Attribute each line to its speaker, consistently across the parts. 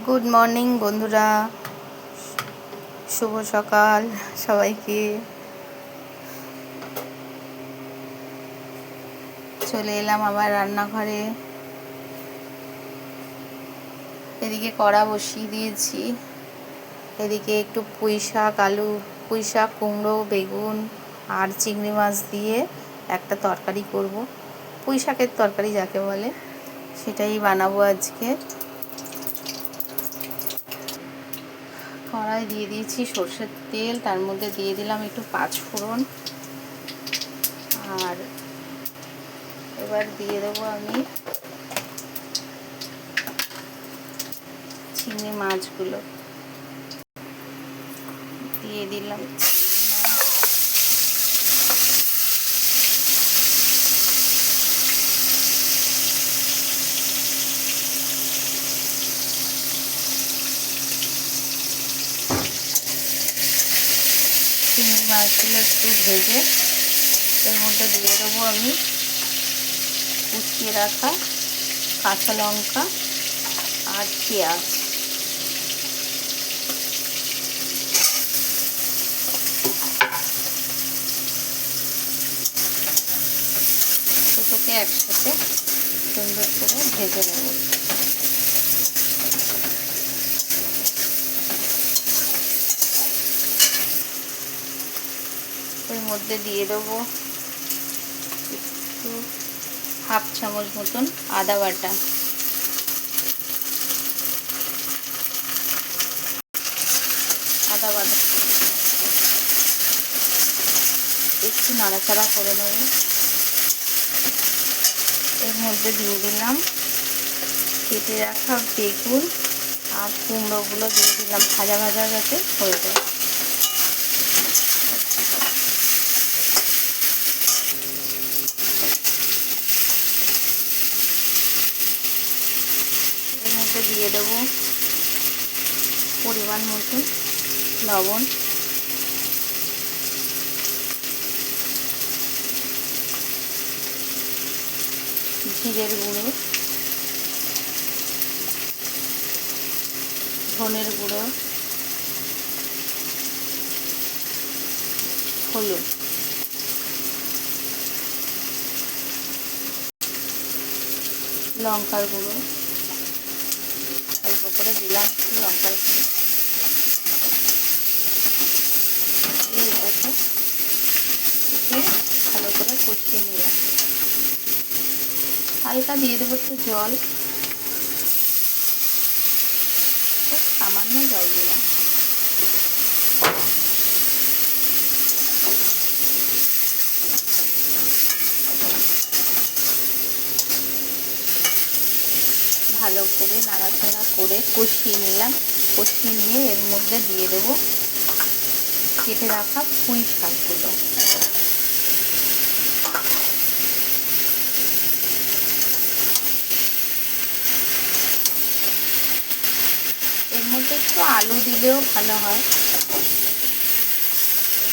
Speaker 1: Good morning বন্ধুরা, শুভ সকাল সবাইকে। চলে এলাম আবার রান্নাঘরে। এদিকে কড়া বসিয়ে দিয়েছি। এদিকে একটু পুঁই শাক, কুমড়ো, বেগুন আর চিংড়ি মাছ দিয়ে একটা তরকারি করব। পুঁই শাকের তরকারি যাকে বলে, সেটাই বানাবো আজকে। কড়াই দিয়ে দিয়েছি সর্ষের তেল, তার মধ্যে দিয়ে দিলাম একটু পাঁচফোড়ন। আর এবার দিয়ে দেবো আমি চিংড়ি মাছগুলো। দিয়ে দিলাম চিংড়ি মাছ। চিংড়ি মাছগুলো একটু ভেজে এর মধ্যে দিয়ে দেবো আমি কুচিয়ে রাখা কাঁচা লঙ্কা আর পেঁয়াজ। দুটোকে একসাথে সুন্দর করে ভেজে নেব। এর মধ্যে দিয়ে দেবো একটু হাফ চামচ মতন আদা বাটা। একটু নাড়াচাড়া করে নেব। এর মধ্যে দিয়ে দিলাম কেটে রাখা বেগুন আর কুমড়োগুলো দিয়ে দিলাম, ভাজা ভাজা যাতে হয়ে যায়। এর মধ্যে দিয়ে দেবো পরিমাণ মতো লবণ, জিরের গুঁড়ো, ধনের গুঁড়ো, হলুদ। লঙ্কার গুঁড়ো অল্প করে দিলাম, একটু লঙ্কার গুঁড়ো। এটাকে ভালো করে কষিয়ে নিলাম। হালকা দিয়ে দেবো একটু জল, খুব সামান্য জল দিলাম। ভালো করে নাড়াচাড়া করে কষিয়ে নিলাম। কষিয়ে নিয়ে এর মধ্যে দিয়ে দেবো কেটে রাখা পুঁই শাকগুলো। এর মধ্যে একটু আলু দিলেও ভালো হয়,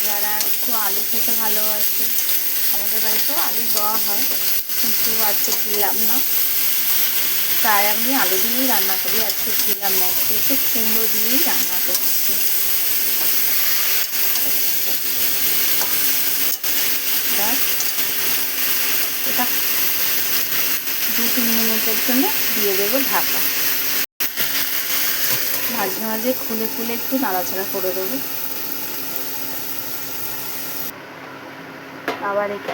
Speaker 1: যারা একটু আলু খেতে ভালোবাসে। আমাদের বাড়িতেও আলু দেওয়া হয়, কিন্তু আজকে দিলাম না, তাই আমি আলু দিয়েই রান্না করি। আজকে দিলাম না, একটু কুমড়ো দিয়েই রান্না করছি। এটা 2-3 মিনিটের জন্য দিয়ে দেবো ঢাকা। মাঝে মাঝে খুলে খুলে একটু নাড়াচাড়া করে দেবো। আবার একটু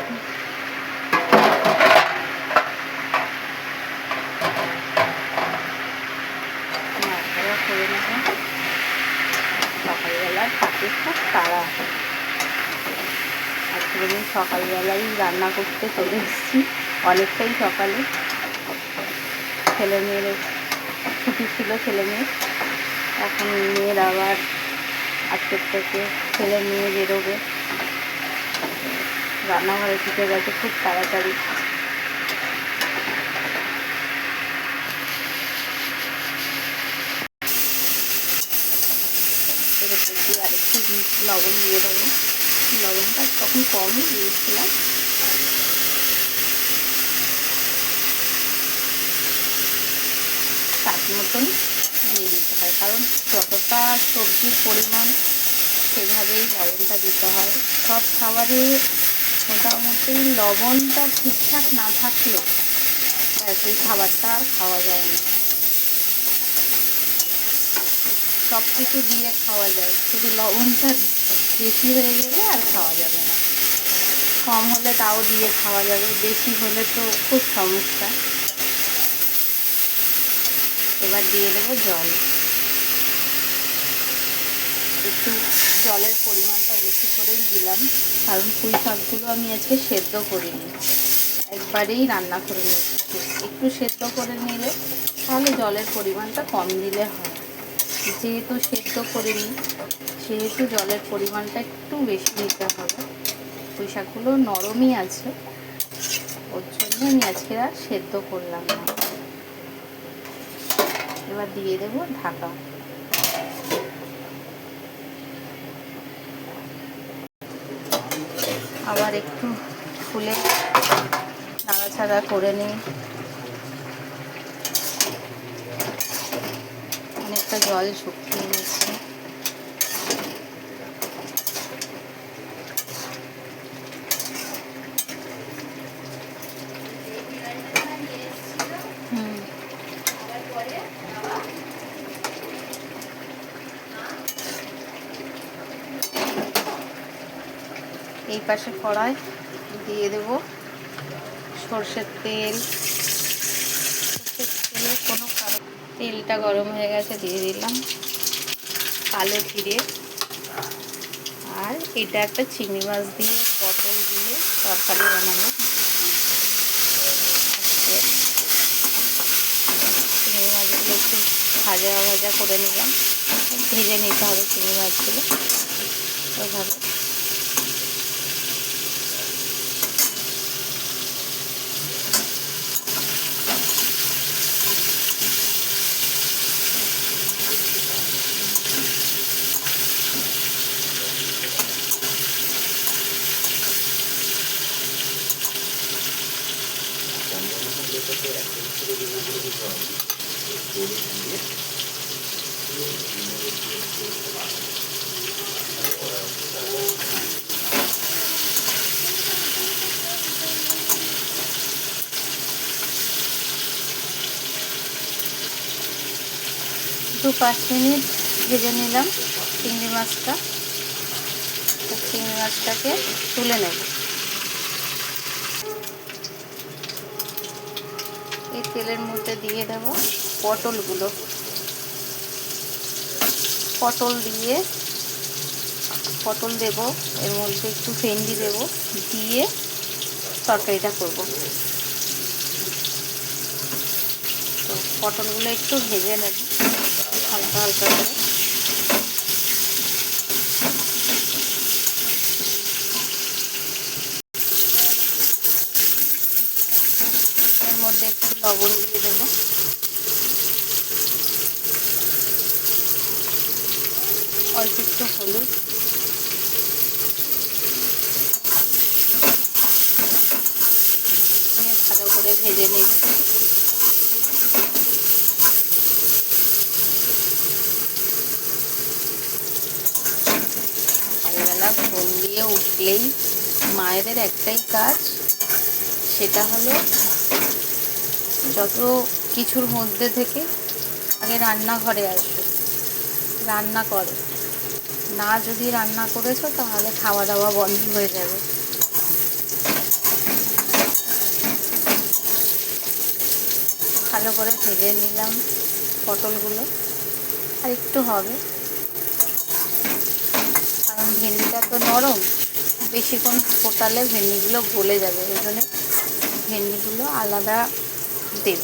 Speaker 1: নাড়াচাড়া করে নেব। সকালবেলার থাকে খুব তাড়া, আজকে আমি সকালবেলাই রান্না করতে চলে এসেছি, অনেকটাই সকালে। ছেলে মেয়ের ছুটি ছিল, ছেলে মেয়ে এখন মেয়ের আবার আজকের থেকে ছেলে মেয়ে বেরোবে, রান্নাঘরে ঢুকে গেছে খুব তাড়াতাড়ি। এরকম দিয়ে আরেকটু লবণ দিয়ে দেবো। লবণটা তখন কমই দিয়েছিলাম। স্বাদ মতন দিয়ে দিতে হয়, কারণ যতটা সবজির পরিমাণ সেভাবেই লবণটা দিতে হয়। সব খাবারে মোটামুটি লবণটা ঠিকঠাক না থাকলে সেই খাবারটা আর খাওয়া যায় না। সব কিছু দিয়ে খাওয়া যায়, শুধু লবণটা বেশি হয়ে গেলে আর খাওয়া যাবে না। কম হলে তাও দিয়ে খাওয়া যাবে, বেশি হলে তো খুব সমস্যা। এবার দিয়ে দেবো জল। একটু জলের পরিমাণটা বেশি করেই দিলাম, কারণ পুঁই শাকগুলো আমি আজকে সেদ্ধ করিনি, একবারেই রান্না করে নিচ্ছি। একটু সেদ্ধ করে নিলে তাহলে জলের পরিমাণটা কম দিলে হয়। যেহেতু সেদ্ধ করিনি সেহেতু জলের পরিমাণটা একটু বেশি দিতে হবে। পুঁই শাকগুলো নরমই আছে, ওর জন্য আমি আজকে আর সেদ্ধ করলাম না। এবার দিয়ে দেবো ঢাকা। আবার একটু খুলে নাড়াচাড়া করে নিই। অনেকটা জল শুকিয়ে গেছে। এই পাশে কড়াই দিয়ে দেব সর্ষের তেল। সর্ষের তেলে কোনো কারণ, তেলটা গরম হয়ে গেছে, দিয়ে দিলাম কালো জিরে। আর এটা একটা চিংড়ি মাছ দিয়ে পটল দিয়ে তরকারি বানাবো। চিংড়ি মাছগুলো একটু ভাজা ভাজা করে নিলাম, ভেজে নিতে হবে চিংড়ি মাছগুলো ওইভাবে। দু 5 মিনিট ভেজে নিলাম চিংড়ি মাছটা। চিংড়ি মাছটাকে তুলে নেব। এই তেলের মধ্যে দিয়ে দেব পটলগুলো। পটল দেব, এর মধ্যে একটু ভেন্ডি দেব, দিয়ে তরকারিটা করব। তো পটলগুলো একটু ভেজে নেব হালকা হালকা করে। এর মধ্যে একটু লবণ দিয়ে দেবো, অল্প একটু হলুদ, ভালো করে ভেজে নিই। সকালবেলা ঘুম দিয়ে উঠলেই মায়েদের একটাই কাজ, সেটা হলো যত কিছুর মধ্যে থেকে আগে রান্নাঘরে আসবে, রান্না করো। না যদি রান্না করেছো তাহলে খাওয়া দাওয়া বন্ধ হয়ে যাবে। ভালো করে ভেজে নিলাম পটলগুলো, আর একটু হবে, কারণ ভেন্ডিটা তো নরম, বেশিক্ষণ ফোটালে ভেন্ডিগুলো গলে যাবে, ওই জন্য ভেন্ডিগুলো আলাদা দেব।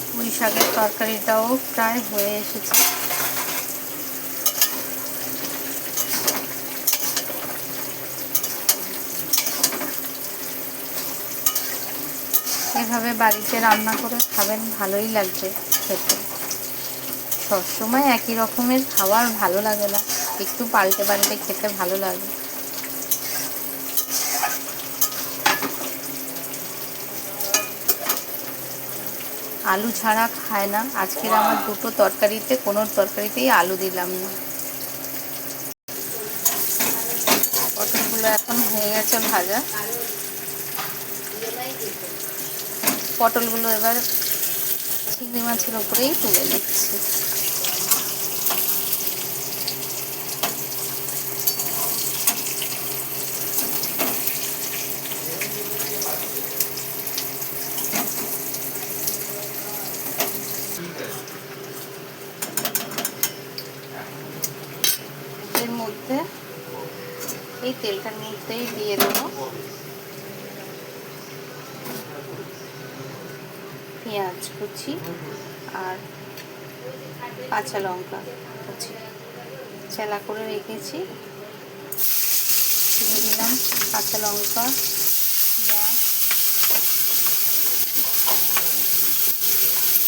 Speaker 1: পুঁই শাকের তরকারিটাও প্রায় হয়ে এসেছে। এভাবে বাড়িতে রান্না করে খাবেন, ভালোই লাগবে খেতে। সবসময় একই রকমের খাবার ভালো লাগে না, একটু পাল্টে পাল্টে খেতে ভালো লাগে। আলু ছাড়া খায় না। আজকের আমার দুটো তরকারিতে কোনো তরকারিতেই আলু দিলাম না। পটলগুলো এখন হয়ে গেছে ভাজা। পটলগুলো এবার চিংড়ি মাছের ওপরেই তুলে নিচ্ছি। এর মধ্যে এই তেলটার মধ্যেই দিয়ে দেবো পেঁয়াজ কুচি আর কাঁচা লঙ্কা কুচি চেলা করে রেখেছি। দিয়ে দিলাম কাঁচা লঙ্কা, পেঁয়াজ।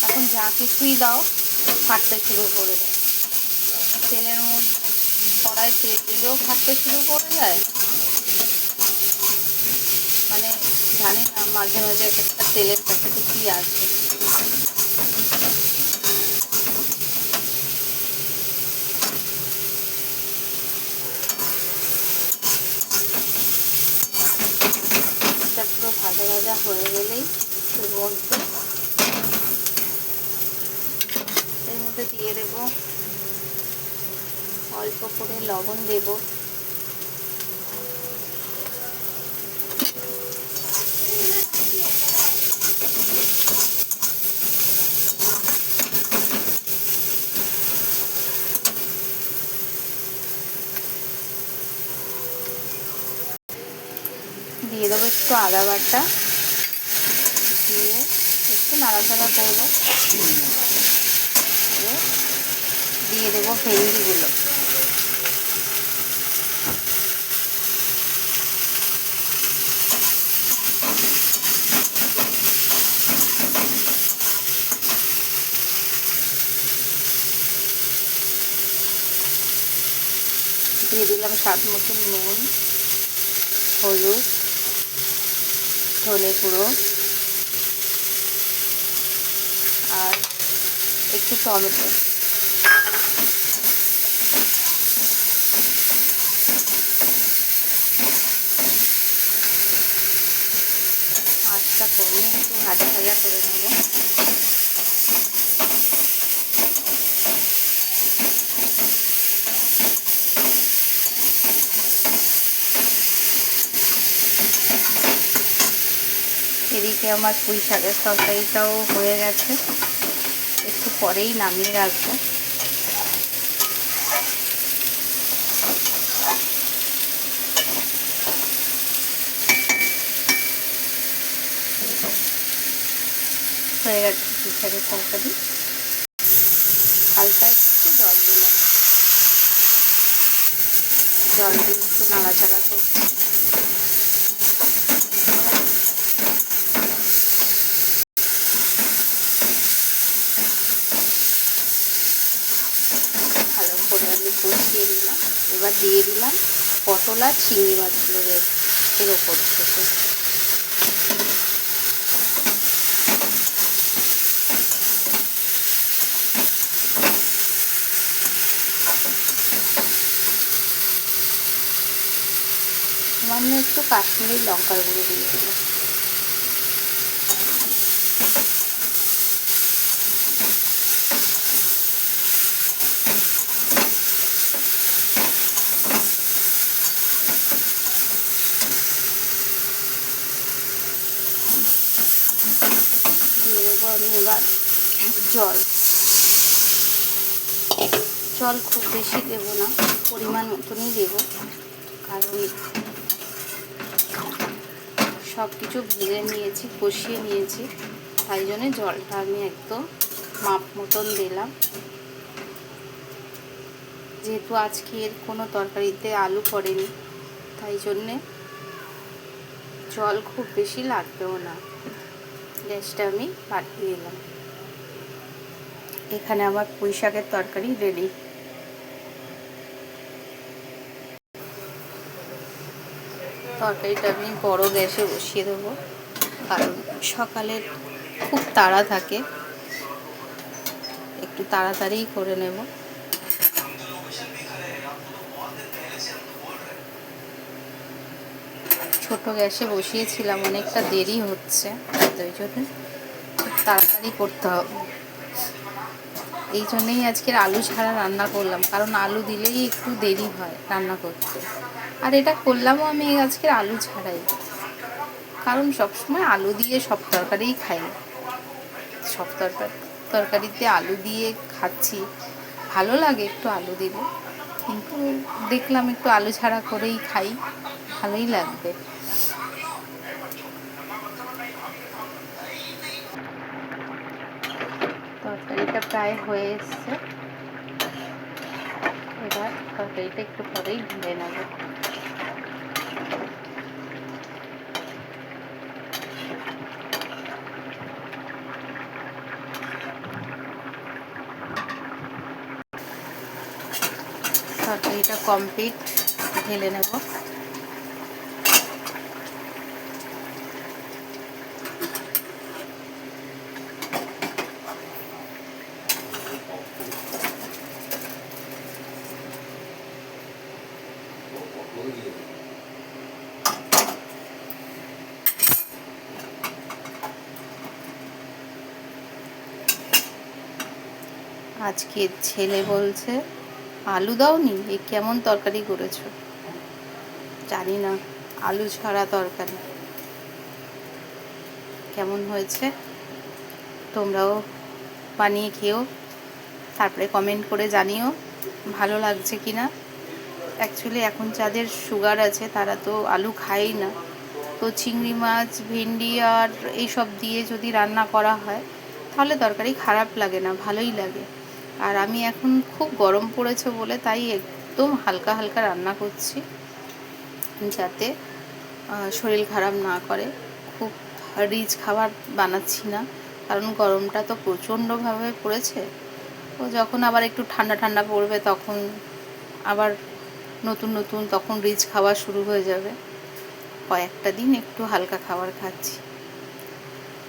Speaker 1: এখন যা কিছুই দাও ফাটতে শুরু করে দেয়। তেলের মধ্যে কড়াই তেল দিলেও ফাটতে শুরু করে দেয়। মানে জানি না, মাঝে মাঝে একটা তেলের প্যাকেটে কি আছে। পুরো ভাজা ভাজা হয়ে গেলেই এর মধ্যে দিয়ে দেবো অল্প করে লবণ দেব। দিয়ে দেবো একটু আদা বাটা, দিয়ে একটু নাড়াচাড়া করবো। দিয়ে দেবো ভেন্ডিগুলো। দিয়ে দিলাম স্বাদ মতন নুন, হলুদ, ধনে গুঁড়ো আর একটু টমেটো। আঁচটা কমিয়ে একটু ভাজা ভাজা করে নেব। এদিকে আমার পুঁই শাকের তরকারিটাও হয়ে গেছে, একটু পরেই নামিয়ে রাখবো। হয়ে গেছে পুঁই শাকের তরকারি। হালকা একটু জল দিলাম, জল দিয়ে একটু নাড়াচাড়া করছি। ভালো করে আমি কষিয়ে নিলাম। এবার দিয়ে দিলাম পটল আর চিংড়ি মাছগুলো এর ওপর থেকে। সামান্য একটু কাশ্মীরি লঙ্কার গুঁড়ো দিয়ে দিলাম। দিয়ে দেবো আমি এবার জল। জল খুব বেশি দেবো না, পরিমাণ মতনই দেবো, কারণ সব কিছু ভেজে নিয়েছি, কষিয়ে নিয়েছি, তাই জন্যে জলটা আমি একদম মাপ মতন দিলাম। যেহেতু আজকের কোনো তরকারিতে আলু পড়েনি, তাই জন্যে জল খুব বেশি লাগবেও না। গ্যাসটা আমি বাড়িয়ে দিলাম। এখানে আমার পুঁই শাকের তরকারি রেডি। তরকারিটা আমি বড় গ্যাসে বসিয়ে দেবো, কারণ সকালের খুব তাড়া থাকে। একটু তাড়াতাড়ি করে নেব। ছোট গ্যাসে বসিয়েছিলাম, অনেকটা দেরি হচ্ছে, তো ওই জন্য তাড়াতাড়ি করতে হবে। এই জন্যেই আজকের আলু ছাড়া রান্না করলাম, কারণ আলু দিলেই একটু দেরি হয় রান্না করতে। আর এটা করলামও আমি আজকের আলু ছাড়াই, কারণ সবসময় আলু দিয়ে সব তরকারিই খাই। সব তরকারিতে আলু দিয়ে খাচ্ছি, ভালো লাগে একটু আলু দিলে, কিন্তু দেখলাম একটু আলু ছাড়া করেই খাই, ভালোই লাগবে। তরকারিটা প্রায় হয়ে এসছে, এবার তরকারিটা একটু পরেই ঢেলে নেব। তরকারিটা কমপ্লিট, ঢেলে নেব। আজকে ছেলে বলছে, আলু দাওনি, এ কেমন তরকারি করেছো? জানি না, আলু ছাড়া তরকারি কেমন হয়েছে, তোমরাও বানিয়ে খেও, তারপরে কমেন্ট করে জানিও ভালো লাগছে কি না। অ্যাকচুয়ালি এখন যাদের সুগার আছে তারা তো আলু খায়ই না, তো চিংড়ি মাছ, ভেন্ডি আর এইসব দিয়ে যদি রান্না করা হয় তাহলে তরকারি খারাপ লাগে না, ভালোই লাগে। আর আমি এখন খুব গরম পড়েছে বলে তাই একদম হালকা হালকা রান্না করছি, যাতে শরীর খারাপ না করে। খুব রিচ খাবার বানাচ্ছি না, কারণ গরমটা তো প্রচণ্ডভাবে পড়েছে। তো যখন আবার একটু ঠান্ডা ঠান্ডা পড়বে তখন আবার নতুন নতুন তখন রিচ খাবার শুরু হয়ে যাবে। কয়েকটা দিন একটু হালকা খাবার খাচ্ছি।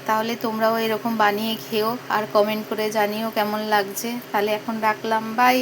Speaker 1: তাহলে তোমরাও এরকম বানিয়ে খেও আর কমেন্ট করে জানিও কেমন লাগছে। তাহলে এখন রাখলাম, বাই।